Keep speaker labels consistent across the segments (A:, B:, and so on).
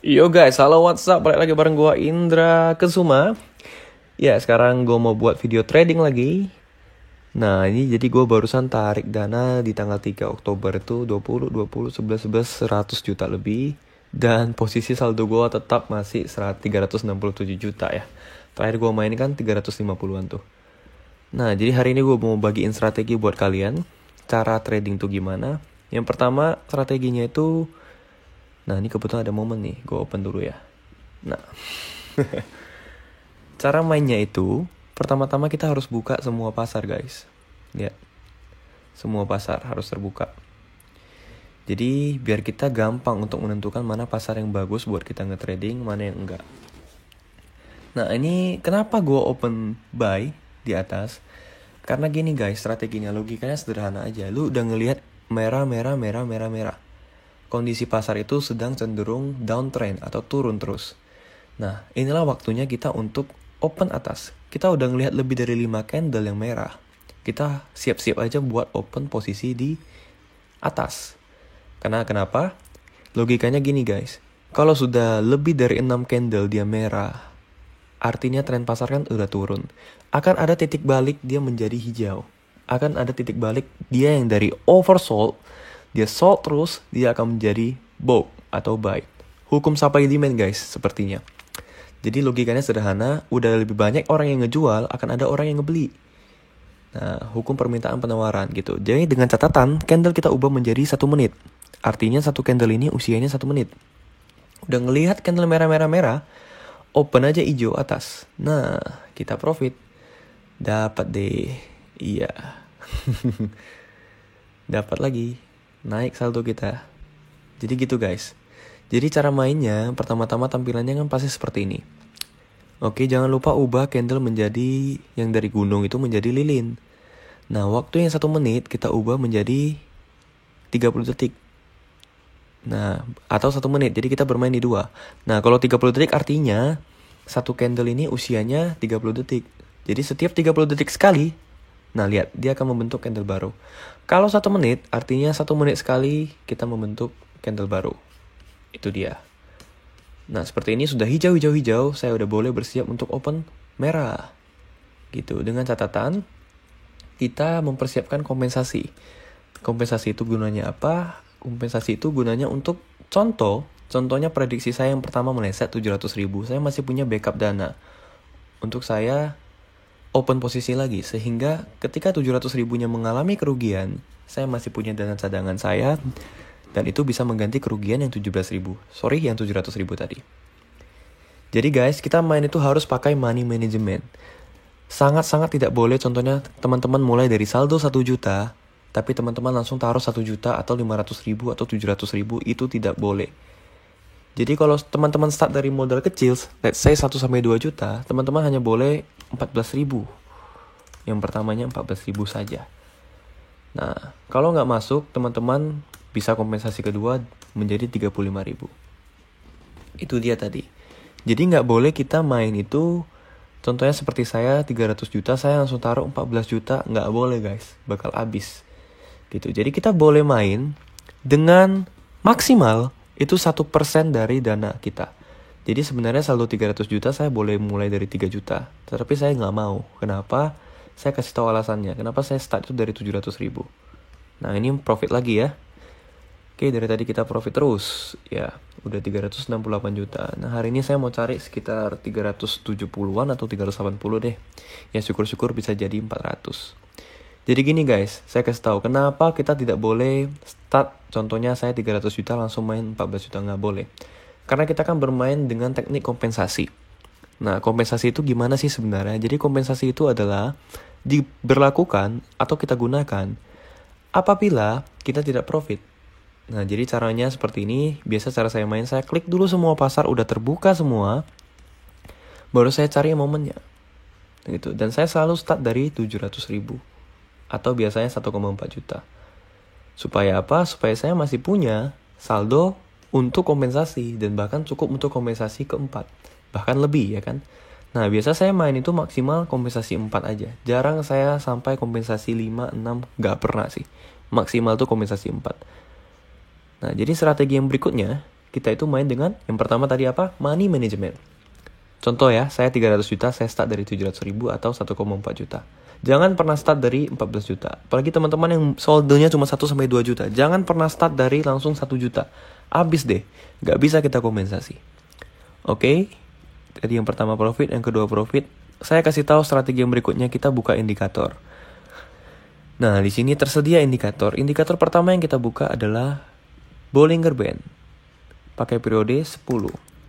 A: Yo guys, halo what's up? Balik lagi bareng gua Indra Kesuma. Ya, sekarang gua mau buat video trading lagi. Nah, ini jadi gua barusan tarik dana di tanggal 3 Oktober itu 20, 11, 11, 100 juta lebih. Dan posisi saldo gua tetap masih 367 juta ya. Terakhir gua main kan 350-an tuh. Nah, jadi hari ini gua mau bagiin strategi buat kalian. Cara trading tuh gimana? Yang pertama, strateginya itu... Nah, ini kebetulan ada momen nih, gue open dulu ya. Nah, cara mainnya itu, pertama-tama kita harus buka semua pasar guys. Ya, semua pasar harus terbuka. Jadi, biar kita gampang untuk menentukan mana pasar yang bagus buat kita nge-trading, mana yang enggak. Nah, ini kenapa gue open buy di atas? Karena gini guys, strateginya, logikanya sederhana aja. Lu udah ngelihat merah. Kondisi pasar itu sedang cenderung downtrend atau turun terus. Nah, inilah waktunya kita untuk open atas. Kita udah ngelihat lebih dari 5 candle yang merah. Kita siap-siap aja buat open posisi di atas. Karena kenapa? Logikanya gini guys. Kalau sudah lebih dari 6 candle dia merah, artinya tren pasar kan udah turun. Akan ada titik balik dia menjadi hijau. Akan ada titik balik dia yang dari oversold, dia sold terus, dia akan menjadi bought atau buy. Hukum supply demand guys, sepertinya. Jadi logikanya sederhana, udah lebih banyak orang yang ngejual, akan ada orang yang ngebeli. Nah, hukum permintaan penawaran gitu. Jadi dengan catatan, candle kita ubah menjadi 1 menit. Artinya satu candle ini usianya 1 menit. Udah ngelihat candle merah, open aja hijau atas. Nah, kita profit. Dapat deh. Iya. Dapat lagi. Naik saldo kita. Jadi gitu guys. Jadi cara mainnya pertama-tama tampilannya kan pasti seperti ini. Oke, jangan lupa ubah candle menjadi yang dari gunung itu menjadi lilin. Nah, waktu yang 1 menit kita ubah menjadi 30 detik. Nah, atau 1 menit. Jadi kita bermain di 2. Nah, kalau 30 detik artinya satu candle ini usianya 30 detik. Jadi setiap 30 detik sekali, nah lihat, dia akan membentuk candle baru. Kalau 1 menit, artinya 1 menit sekali kita membentuk candle baru. Itu dia. Nah, seperti ini sudah hijau, saya udah boleh bersiap untuk open merah. Gitu, dengan catatan, kita mempersiapkan kompensasi. Kompensasi itu gunanya apa? Kompensasi itu gunanya untuk contohnya prediksi saya yang pertama meleset 700.000. Saya masih punya backup dana. Untuk saya open posisi lagi, sehingga ketika 700.000-nya mengalami kerugian, saya masih punya dana cadangan saya, dan itu bisa mengganti kerugian yang 17.000. Sorry, yang 700.000 tadi. Jadi guys, kita main itu harus pakai money management. Sangat-sangat tidak boleh, contohnya teman-teman mulai dari saldo 1 juta, tapi teman-teman langsung taruh 1 juta atau 500.000 atau 700.000, itu tidak boleh. Jadi kalau teman-teman start dari modal kecil, let's say 1-2 juta, teman-teman hanya boleh 14.000. Yang pertamanya 14.000 saja. Nah, kalau nggak masuk, teman-teman bisa kompensasi kedua menjadi 35.000. Itu dia tadi. Jadi nggak boleh kita main itu, contohnya seperti saya 300 juta, saya langsung taruh 14 juta, nggak boleh guys, bakal habis. Gitu. Jadi kita boleh main dengan maksimal itu 1% dari dana kita. Jadi sebenarnya saldo 300 juta saya boleh mulai dari 3 juta. Tetapi saya nggak mau. Kenapa? Saya kasih tahu alasannya. Kenapa saya start itu dari 700.000. Nah, ini profit lagi ya. Oke, dari tadi kita profit terus. Ya, udah 368 juta. Nah, hari ini saya mau cari sekitar 370-an atau 380 deh. Ya, syukur-syukur bisa jadi 400. Jadi gini guys, saya kasih tahu kenapa kita tidak boleh start, contohnya saya 300 juta langsung main 14 juta, nggak boleh. Karena kita kan bermain dengan teknik kompensasi. Nah, kompensasi itu gimana sih sebenarnya? Jadi kompensasi itu adalah diberlakukan atau kita gunakan apabila kita tidak profit. Nah, jadi caranya seperti ini. Biasa cara saya main, saya klik dulu semua pasar, udah terbuka semua, baru saya cari momennya. Gitu. Dan saya selalu start dari 700.000. Atau biasanya 1,4 juta. Supaya apa? Supaya saya masih punya saldo untuk kompensasi. Dan bahkan cukup untuk kompensasi keempat. Bahkan lebih ya kan. Nah, biasa saya main itu maksimal kompensasi 4 aja. Jarang saya sampai kompensasi 5, 6. Gak pernah sih. Maksimal tuh kompensasi 4. Nah, jadi strategi yang berikutnya, kita itu main dengan yang pertama tadi apa? Money management. Contoh ya, saya 300 juta, saya start dari 700 ribu atau 1,4 juta. Jangan pernah start dari 14 juta. Apalagi teman-teman yang soldonya cuma 1-2 juta. Jangan pernah start dari langsung 1 juta. Abis deh, gak bisa kita kompensasi. Oke, jadi yang pertama profit, yang kedua profit. Saya kasih tahu strategi yang berikutnya, kita buka indikator. Nah, di sini tersedia indikator. Indikator pertama yang kita buka adalah Bollinger Band. Pakai periode 10.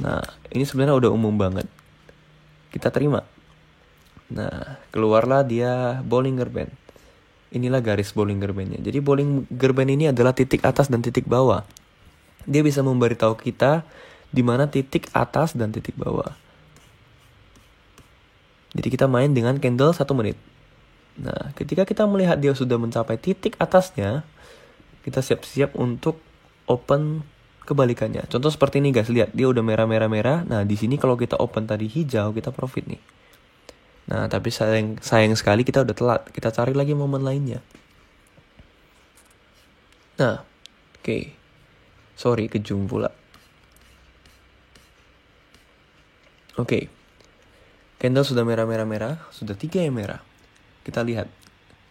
A: Nah, ini sebenarnya udah umum banget. Kita terima. Nah, keluarlah dia Bollinger Band. Inilah garis Bollinger Band-nya. Jadi Bollinger Band ini adalah titik atas dan titik bawah. Dia bisa memberitahu kita di mana titik atas dan titik bawah. Jadi kita main dengan candle 1 menit. Nah, ketika kita melihat dia sudah mencapai titik atasnya, kita siap-siap untuk open kebalikannya. Contoh seperti ini guys, lihat dia udah merah. Nah, di sini kalau kita open tadi hijau, kita profit nih. Nah, tapi sayang sekali kita udah telat. Kita cari lagi momen lainnya. Nah, oke. Sorry, kejung pula. Oke. Candle sudah merah. Sudah 3 yang merah. Kita lihat.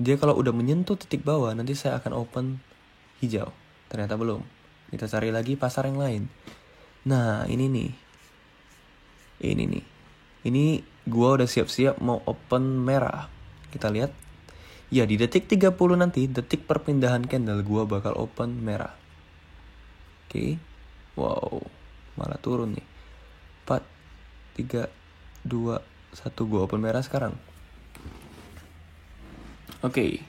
A: Dia kalau udah menyentuh titik bawah, nanti saya akan open hijau. Ternyata belum. Kita cari lagi pasar yang lain. Nah, ini nih. Ini gua udah siap-siap mau open merah. Kita lihat. Ya, di detik 30 nanti, detik perpindahan candle, gua bakal open merah. Oke. Wow. Malah turun nih. 4, 3, 2, 1. Gua open merah sekarang. Oke.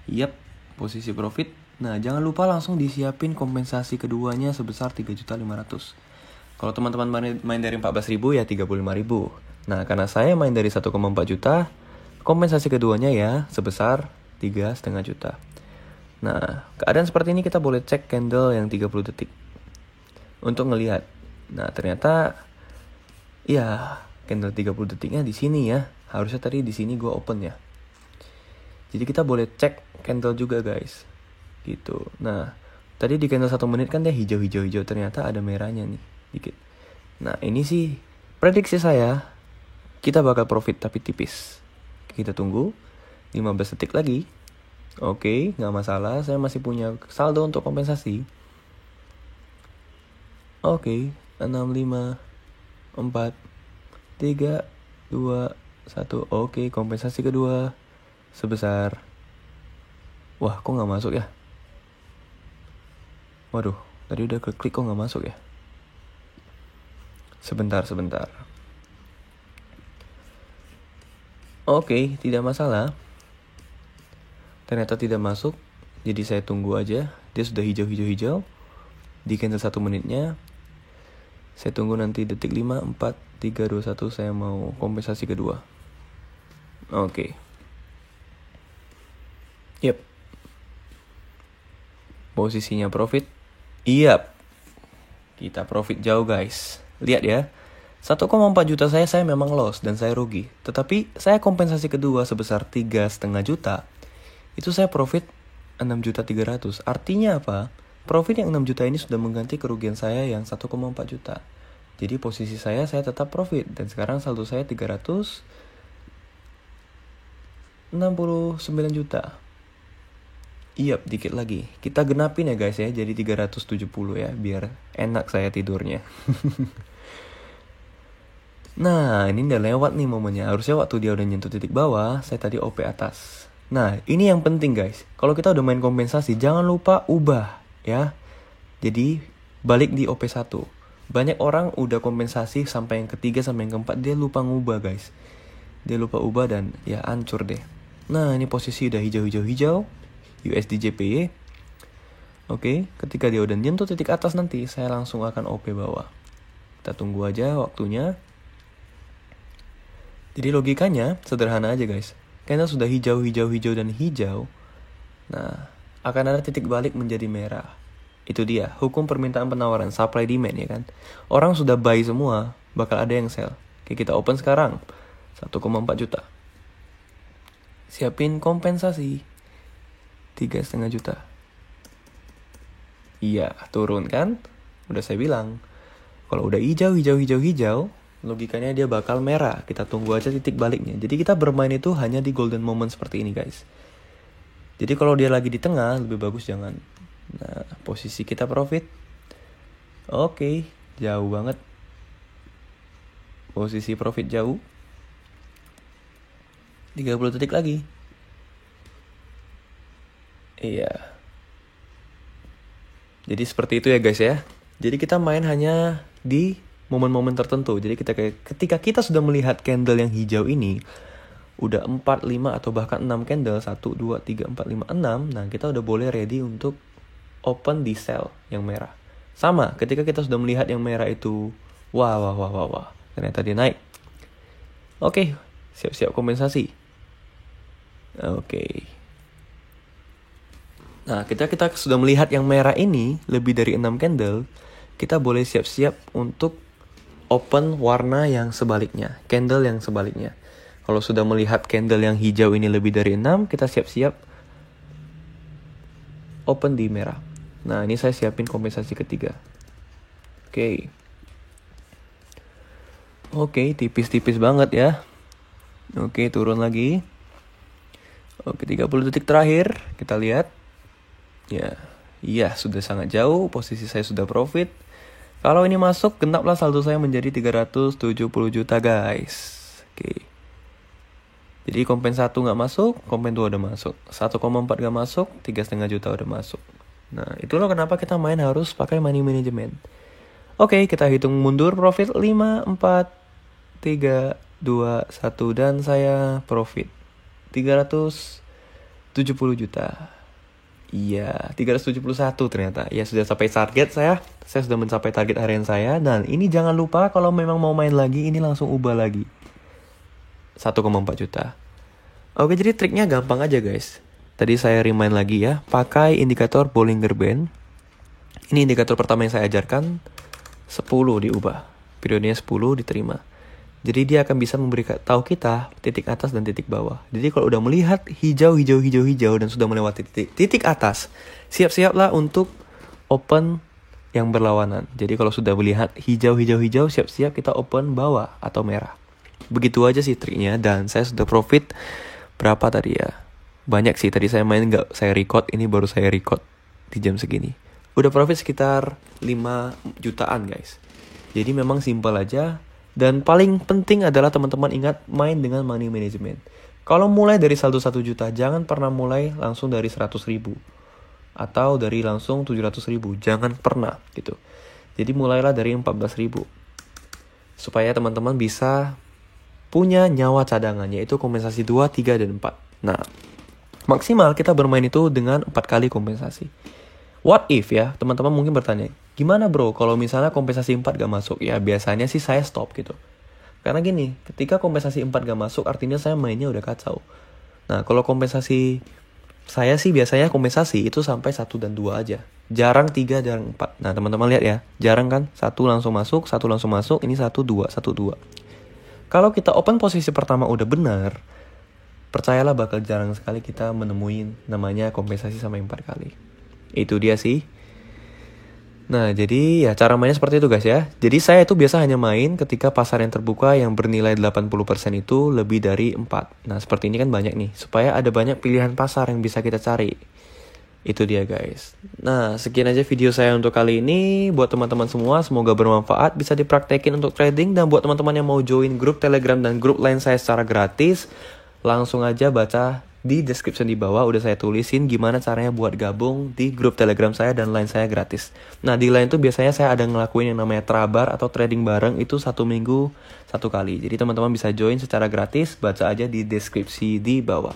A: Yap. Posisi profit. Nah, jangan lupa langsung disiapin kompensasi keduanya sebesar 3.500.000. Kalau teman-teman main dari 14.000 ya 35.000. Nah, karena saya main dari 1,4 juta, kompensasi keduanya ya sebesar 3,5 juta. Nah, keadaan seperti ini kita boleh cek candle yang 30 detik untuk ngelihat. Nah, ternyata ya candle 30 detiknya di sini ya. Harusnya tadi di sini gue open ya. Jadi kita boleh cek candle juga guys. Gitu. Nah, tadi di candle 1 menit kan dia hijau, ternyata ada merahnya nih dikit. Nah, ini sih prediksi saya, kita bakal profit tapi tipis. Kita tunggu 15 detik lagi. Oke, gak masalah, saya masih punya saldo untuk kompensasi. Oke, 6, 5, 4, 3, 2, 1. Oke, kompensasi kedua sebesar, wah kok gak masuk ya. Waduh, tadi udah klik kok gak masuk ya. Sebentar. Oke, tidak masalah. Ternyata tidak masuk. Jadi saya tunggu aja. Dia sudah hijau. Di candle 1 menitnya. Saya tunggu nanti detik 5, 4, 3, 2, 1. Saya mau kompensasi kedua. Oke. Yep. Posisinya profit. Yep. Kita profit jauh guys. Lihat ya. 1,4 juta saya memang loss dan saya rugi. Tetapi saya kompensasi kedua sebesar 3,5 juta. Itu saya profit 6.300.000. Artinya apa? Profit yang 6 juta ini sudah mengganti kerugian saya yang 1,4 juta. Jadi posisi saya tetap profit. Dan sekarang saldo saya 369 juta. Iya, dikit lagi. Kita genapin ya guys ya, jadi 370 ya, biar enak saya tidurnya. Nah, ini udah lewat nih momennya. Harusnya waktu dia udah nyentuh titik bawah, saya tadi OP atas. Nah, ini yang penting guys. Kalau kita udah main kompensasi, jangan lupa ubah ya. Jadi, balik di OP1. Banyak orang udah kompensasi sampai yang ketiga, sampai yang keempat, dia lupa ngubah guys. Dia lupa ubah dan ya hancur deh. Nah, ini posisi udah hijau. USD JPY. Oke, ketika dia udah nyentuh titik atas nanti, saya langsung akan OP bawah. Kita tunggu aja waktunya. Jadi logikanya sederhana aja guys. Karena sudah hijau dan hijau. Nah, akan ada titik balik menjadi merah. Itu dia, hukum permintaan penawaran, supply demand ya kan. Orang sudah buy semua, bakal ada yang sell. Oke, kita open sekarang. 1,4 juta. Siapin kompensasi 3,5 juta. Iya, turun kan? Udah saya bilang, kalau udah hijau, logikanya dia bakal merah. Kita tunggu aja titik baliknya. Jadi kita bermain itu hanya di golden moment seperti ini guys. Jadi kalau dia lagi di tengah, lebih bagus jangan. Nah, posisi kita profit. Oke, jauh banget. Posisi profit jauh. 30 detik lagi. Iya. Jadi seperti itu ya guys ya. Jadi kita main hanya di momen-momen tertentu. Jadi ketika kita sudah melihat candle yang hijau ini, udah 4, 5 atau bahkan 6 candle, 1, 2, 3, 4, 5, 6. Nah kita udah boleh ready untuk open di sell yang merah. Sama, ketika kita sudah melihat yang merah itu, wah, ternyata dia naik. Oke, siap-siap kompensasi. Oke. Nah, kita sudah melihat yang merah ini lebih dari 6 candle, kita boleh siap-siap untuk open warna yang sebaliknya, candle yang sebaliknya. Kalau sudah melihat candle yang hijau ini lebih dari 6, kita siap-siap open di merah. Nah, ini saya siapin kompensasi ketiga. Oke, tipis-tipis banget ya. Oke, turun lagi. Oke, 30 detik terakhir, kita lihat. Ya, sudah sangat jauh, posisi saya sudah profit. Kalau ini masuk, genaplah saldo saya menjadi 370 juta guys. Oke. Jadi kompen 1 gak masuk, kompen 2 udah masuk. 1,4 gak masuk, 3,5 juta udah masuk. Nah, itulah kenapa kita main harus pakai money management. Oke, kita hitung mundur profit 5, 4, 3, 2, 1. Dan saya profit 370 juta. Iya, 371 ternyata. Ya, sudah sampai target saya. Saya sudah mencapai target harian saya. Dan ini jangan lupa kalau memang mau main lagi, ini langsung ubah lagi. 1,4 juta. Oke, jadi triknya gampang aja guys. Tadi saya remind lagi ya, pakai indikator Bollinger Band. Ini indikator pertama yang saya ajarkan. 10 diubah, periodenya 10 diterima. Jadi dia akan bisa memberikan tahu kita titik atas dan titik bawah. Jadi kalau udah melihat hijau dan sudah melewati titik atas, siap-siaplah untuk open yang berlawanan. Jadi kalau sudah melihat hijau, siap-siap kita open bawah atau merah. Begitu aja sih triknya, dan saya sudah profit berapa tadi ya? Banyak sih, tadi saya main gak saya record, ini baru saya record di jam segini. Udah profit sekitar 5 jutaan guys. Jadi memang simple aja, dan paling penting adalah teman-teman ingat main dengan money management. Kalau mulai dari saldo 1 juta, jangan pernah mulai langsung dari 100 ribu. Atau dari langsung 700 ribu, jangan pernah gitu. Jadi mulailah dari 14 ribu. Supaya teman-teman bisa punya nyawa cadangan, yaitu kompensasi 2, 3, dan 4. Nah, maksimal kita bermain itu dengan 4 kali kompensasi. What if ya, teman-teman mungkin bertanya, gimana bro kalau misalnya kompensasi 4 gak masuk? Ya biasanya sih saya stop gitu. Karena gini, ketika kompensasi 4 gak masuk, artinya saya mainnya udah kacau. Nah, kalau kompensasi, saya sih biasanya kompensasi itu sampai 1 dan 2 aja. Jarang 3, jarang 4. Nah, teman-teman lihat ya, jarang kan? 1 langsung masuk, 1 langsung masuk, ini 1, 2, 1, 2. Kalau kita open posisi pertama udah benar, percayalah bakal jarang sekali kita menemuin namanya kompensasi sampai 4 kali. Itu dia sih. Nah, jadi ya cara mainnya seperti itu guys ya. Jadi saya itu biasa hanya main ketika pasar yang terbuka yang bernilai 80% itu lebih dari 4. Nah, seperti ini kan banyak nih. Supaya ada banyak pilihan pasar yang bisa kita cari. Itu dia guys. Nah, sekian aja video saya untuk kali ini. Buat teman-teman semua, semoga bermanfaat. Bisa dipraktekin untuk trading. Dan buat teman-teman yang mau join grup Telegram dan grup lain saya secara gratis, langsung aja baca di description di bawah. Udah saya tulisin gimana caranya buat gabung di grup Telegram saya dan line saya gratis. Nah, di line itu biasanya saya ada ngelakuin yang namanya trabar atau trading bareng. Itu 1 minggu 1 kali. Jadi teman-teman bisa join secara gratis. Baca aja di deskripsi di bawah.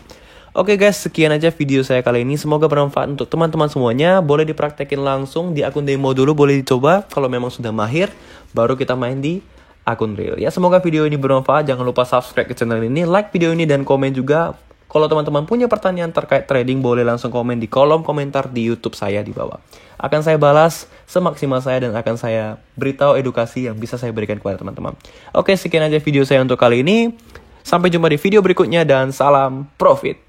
A: Oke guys, sekian aja video saya kali ini. Semoga bermanfaat untuk teman-teman semuanya. Boleh dipraktekin langsung di akun demo dulu, boleh dicoba. Kalau memang sudah mahir, baru kita main di akun real. Ya, semoga video ini bermanfaat. Jangan lupa subscribe ke channel ini, like video ini, dan komen juga. Kalau teman-teman punya pertanyaan terkait trading, boleh langsung komen di kolom komentar di YouTube saya di bawah. Akan saya balas semaksimal saya dan akan saya beritahu edukasi yang bisa saya berikan kepada teman-teman. Oke, sekian aja video saya untuk kali ini. Sampai jumpa di video berikutnya dan salam profit.